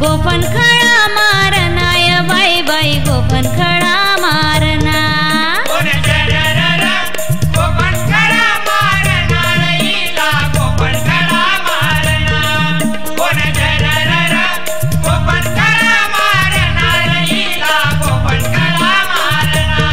गोफन खड़ा मारनाय बाई बाई गोफन खड़ा मारना कोण जरररा गोफन खड़ा मारना ईला गोफन खड़ा मारना कोण जरररा गोफन खड़ा मारना ईला गोफन खड़ा मारना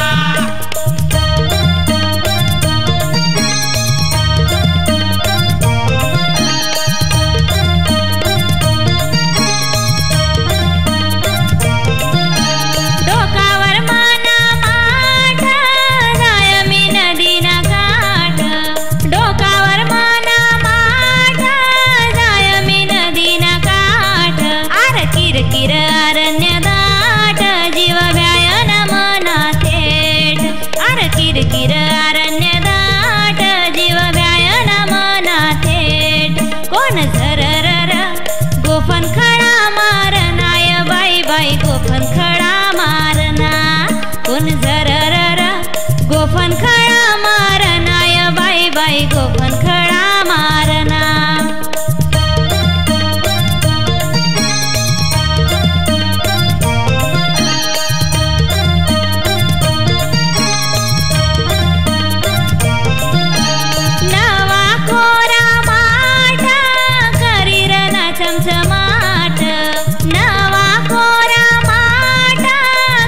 किर अरण्य दाट जीव व्यायन मना थेट कोण झरररा गोफन खड़ा मारनाय बाई बाई गोफन खड़ा मारना कोण झरररा गोफन खड़ा मारनाय बाई बाई गोफन खड़ा मारना चमचमाट नवा कोरा माटा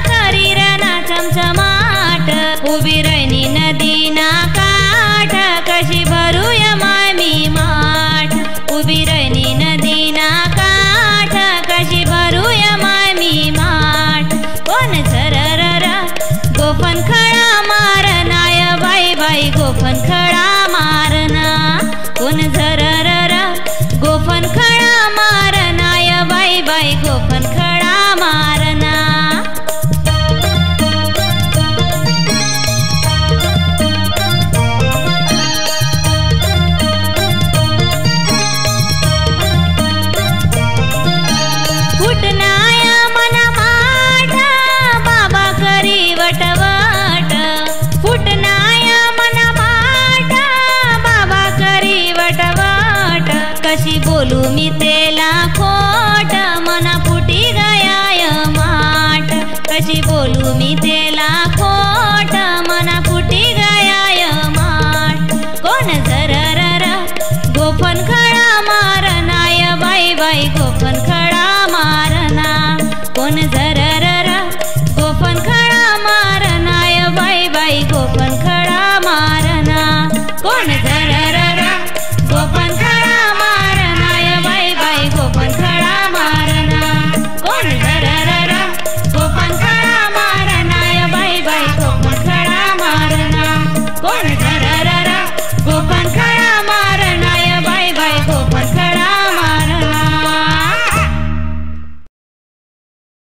करीरना चमचमाट उभी रैनी नदी ना काठ कशी भरूया मामी माठ उभी रैनी नदी ना काठ कशी भरूया मामी माठ कोण झरररा गोफन खड़ा मारनाय बाई बाई गोफन खड़ा मारना कोण झरररा गोफन खड़ा मारनाय बाई बाई गोफन खड़ा मारना फुटनाय मना माठा बाबा करी वटवट फुटनाय मना माठा बाबा करी वटवट कशी बोलू मी तेला खोट मना फुटी गयाय माठ कशी बोलू मी